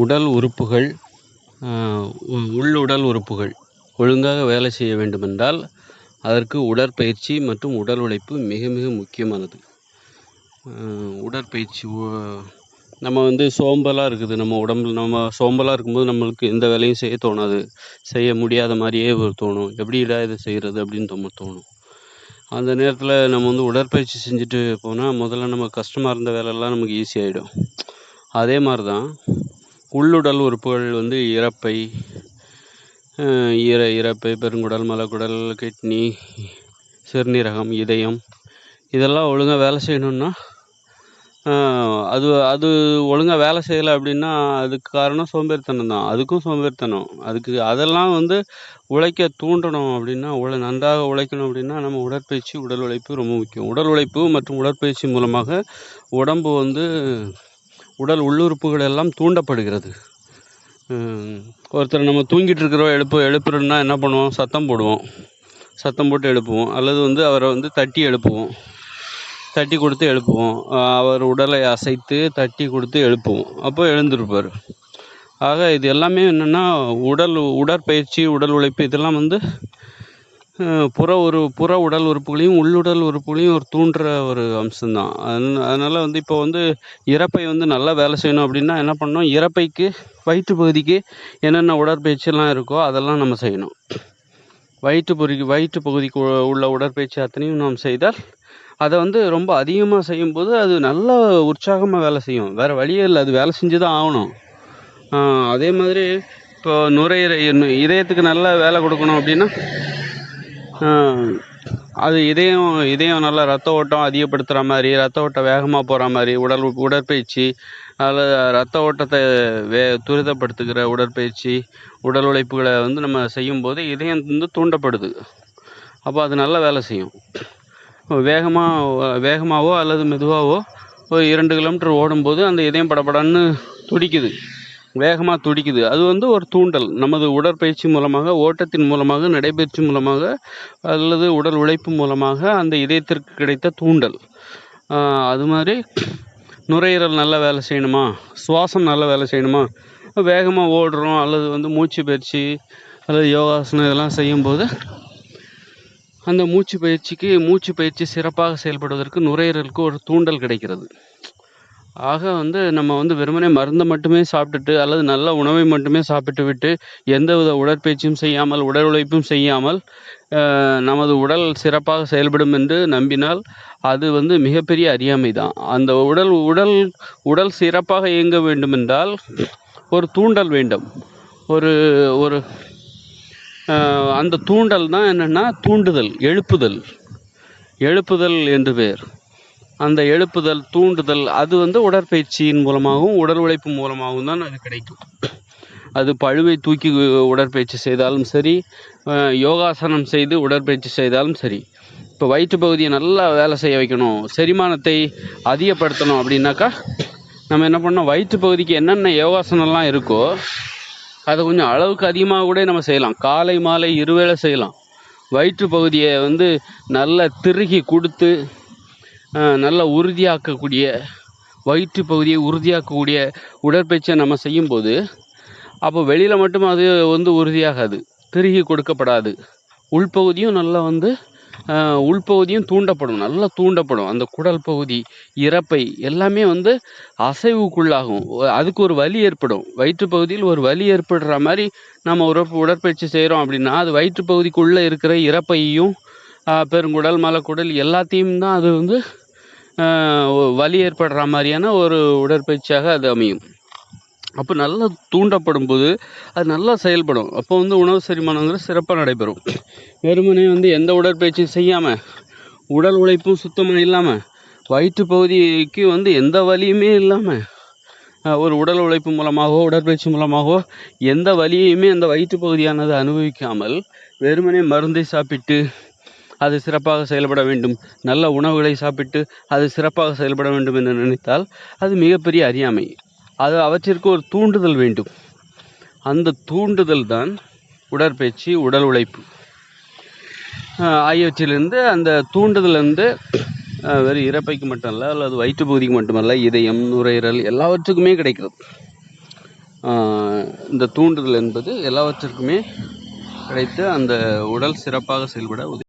உடல் உறுப்புகள் உள்ளுடல் உறுப்புகள் ஒழுங்காக வேலை செய்ய வேண்டுமென்றால் அதற்கு உடற்பயிற்சி மற்றும் உடல் உழைப்பு மிக மிக முக்கியமானது. உடற்பயிற்சி நம்ம சோம்பலாக இருக்குது, நம்ம உடம்புல நம்ம சோம்பலாக இருக்கும்போது நம்மளுக்கு எந்த வேலையும் செய்ய தோணாது, செய்ய முடியாத மாதிரியே தோணும். எப்படிடா இதை செய்கிறது அப்படின்னு தோணும். அந்த நேரத்தில் நம்ம உடற்பயிற்சி செஞ்சுட்டு போனால் முதல்ல நம்ம கஷ்டமாக இருந்த வேலையெல்லாம் நமக்கு ஈஸியாகிடும். அதே மாதிரி தான் உள்ளுடல் உறுப்புகள் இரைப்பை, இரைப்பை, பெருங்குடல், மலக்குடல், கிட்னி, சிறுநீரகம், இதயம் இதெல்லாம் ஒழுங்காக வேலை செய்யணுன்னா அது ஒழுங்காக வேலை செய்யலை அப்படின்னா அதுக்கு காரணம் சோம்பேறித்தனம் தான். அதுக்கும் சோம்பேறித்தனம். அதெல்லாம் உழைக்க தூண்டணும் அப்படின்னா, நன்றாக உழைக்கணும் அப்படின்னா நம்ம உடற்பயிற்சி, உடல் உழைப்பு ரொம்ப முக்கியம். உடல் உழைப்பு மற்றும் உடற்பயிற்சி மூலமாக உடம்பு உடல் உள்ளுறுப்புகள் எல்லாம் தூண்டப்படுகிறது. ஒருத்தர் நம்ம தூங்கிட்டு இருக்கிறோம் எழுப்புறோன்னா என்ன பண்ணுவோம்? சத்தம் போடுவோம், சத்தம் போட்டு எழுப்புவோம். அல்லது அவரை தட்டி எழுப்புவோம், தட்டி கொடுத்து எழுப்புவோம். அவர் உடலை அசைத்து தட்டி கொடுத்து எழுப்புவோம். அப்போ எழுந்திருப்பார். ஆக இது எல்லாமே என்னென்னா உடற்பயிற்சி, உடல் உழைப்பு இதெல்லாம் புற உடல் உறுப்புகளையும் உள்ளுடல் உறுப்புகளையும் தூண்டுற ஒரு அம்சம்தான். அதனால் இப்போ இரைப்பை நல்லா வேலை செய்யணும் அப்படின்னா என்ன பண்ணணும்? இரைப்பைக்கு, வயிற்று பகுதிக்கு என்னென்ன உடற்பயிற்சியெல்லாம் இருக்கோ அதெல்லாம் நம்ம செய்யணும். வயிற்று பகுதிக்கு உள்ள உடற்பயிற்சி அத்தனையும் நாம் செய்தால் அதை ரொம்ப அதிகமாக செய்யும்போது அது நல்ல உற்சாகமாக வேலை செய்யும். வேறு வழியே இல்லை, அது வேலை செஞ்சு தான் ஆகணும். அதே மாதிரி இப்போ இதயத்துக்கு நல்லா வேலை கொடுக்கணும் அப்படின்னா அது இதயம் நல்லா ரத்த ஓட்டம் அதிகப்படுத்துகிற மாதிரி, ரத்த ஓட்டம் வேகமாக போகிற மாதிரி உடற்பயிற்சி, அதில் ரத்த ஓட்டத்தை துரிதப்படுத்துகிற உடற்பயிற்சி, உடல் உழைப்புகளை நம்ம செய்யும்போது இதயம் தூண்டப்படுது. அப்போ அது நல்லா வேலை செய்யும். வேகமாகவோ அல்லது மெதுவாகவோ ஒரு 2 கிலோமீட்டர் ஓடும்போது அந்த இதயம் படபடன்னு துடிக்குது, வேகமாக துடிக்குது. அது ஒரு தூண்டல். நமது உடற்பயிற்சி மூலமாக, ஓட்டத்தின் மூலமாக, நடைபயிற்சி மூலமாக அல்லது உடல் உழைப்பு மூலமாக அந்த இதயத்திற்கு கிடைத்த தூண்டல். அது மாதிரி நுரையீரல் நல்லா வேலை செய்யணுமா, சுவாசம் நல்லா வேலை செய்யணுமா, வேகமாக ஓடுறோம் அல்லது மூச்சு பயிற்சி அல்லது யோகாசனம் இதெல்லாம் செய்யும்போது அந்த மூச்சு பயிற்சி சிறப்பாக செயல்படுவதற்கு நுரையீரலுக்கு ஒரு தூண்டல் கிடைக்கிறது. ஆக நம்ம வெறுமனே மருந்தை மட்டுமே சாப்பிட்டுட்டு அல்லது நல்ல உணவை மட்டுமே சாப்பிட்டு விட்டு எந்தவித உடற்பயிற்சியும் செய்யாமல், உடல் உழைப்பும் செய்யாமல் நமது உடல் சிறப்பாக செயல்படும் என்று நம்பினால் அது மிகப்பெரிய அறியாமை தான். அந்த உடல் சிறப்பாக இயங்க வேண்டுமென்றால் ஒரு தூண்டல் வேண்டும். ஒரு அந்த தூண்டல் தான் என்னென்னா தூண்டுதல், எழுப்புதல் என்று பெயர். அந்த எழுப்புதல், தூண்டுதல் அது உடற்பயிற்சியின் மூலமாகவும் உடல் உழைப்பு மூலமாகவும் தான் அது கிடைக்கும். அது பளுவை தூக்கி உடற்பயிற்சி செய்தாலும் சரி, யோகாசனம் செய்து உடற்பயிற்சி செய்தாலும் சரி. இப்போ வயிற்று பகுதியை நல்லா வேலை செய்ய வைக்கணும், செரிமானத்தை அதிகப்படுத்தணும் அப்படின்னாக்கா நம்ம என்ன பண்ணோம்? வயிற்று பகுதிக்கு என்னென்ன யோகாசனம்லாம் இருக்கோ அதை கொஞ்சம் அளவுக்கு அதிகமாக கூட நம்ம செய்யலாம். காலை மாலை இருவேளை செய்யலாம். வயிற்று பகுதியை நல்லா திருகி கொடுத்து நல்லா உறுதியாக்கக்கூடிய, வயிற்று பகுதியை உறுதியாக்கக்கூடிய உடற்பயிற்சியை நம்ம செய்யும்போது அப்போ வெளியில் மட்டும் அது உறுதியாகாது, திருகி கொடுக்கப்படாது. உள்பகுதியும் நல்லா உள்பகுதியும் தூண்டப்படும், நல்லா தூண்டப்படும். அந்த குடல் பகுதி, இரைப்பை எல்லாமே அசைவுக்குள்ளாகும். அதுக்கு ஒரு வலி ஏற்படும். வயிற்று பகுதியில் ஒரு வலி ஏற்படுற மாதிரி நம்ம உடற்பயிற்சி செய்கிறோம் அப்படின்னா அது வயிற்று பகுதிக்குள்ளே இருக்கிற இரைப்பையும், பெருங்குடல், மலக்குடல் எல்லாத்தையும் தான் அது வலி ஏற்படுற மாதிரியான ஒரு உடற்பயிற்சியாக அது அமையும். அப்போ நல்லா தூண்டப்படும் போது அது நல்லா செயல்படும். அப்போ உணவு செரிமானங்கிறது சிறப்பாக நடைபெறும். வெறுமனே எந்த உடற்பயிற்சியும் செய்யாமல், உடல் உழைப்பும் சுத்தமாக இல்லாமல், வயிற்று பகுதிக்கு எந்த வலியுமே இல்லாமல், ஒரு உடல் உழைப்பு மூலமாகவோ உடற்பயிற்சி மூலமாகவோ எந்த வலியையுமே அந்த வயிற்று பகுதியானது அனுபவிக்காமல் வெறுமனே மருந்தை சாப்பிட்டு அது சிறப்பாக செயல்பட வேண்டும், நல்ல உணவுகளை சாப்பிட்டு அது சிறப்பாக செயல்பட வேண்டும் என்று நினைத்தால் அது மிகப்பெரிய அறியாமை. அவற்றிற்கு ஒரு தூண்டுதல் வேண்டும். அந்த தூண்டுதல் தான் உடற்பயிற்சி, உடல் உழைப்பு ஆகியவற்றிலிருந்து அந்த தூண்டுதல் வெறும் இரைப்பைக்கு மட்டும் அல்ல, அல்லது வயிற்று பகுதிக்கு மட்டுமல்ல, இதயம், நுரையீரல் எல்லாவற்றுக்குமே கிடைக்கிறது. இந்த தூண்டுதல் என்பது எல்லாவற்றிற்குமே கிடைத்து அந்த உடல் சிறப்பாக செயல்பட உதவி.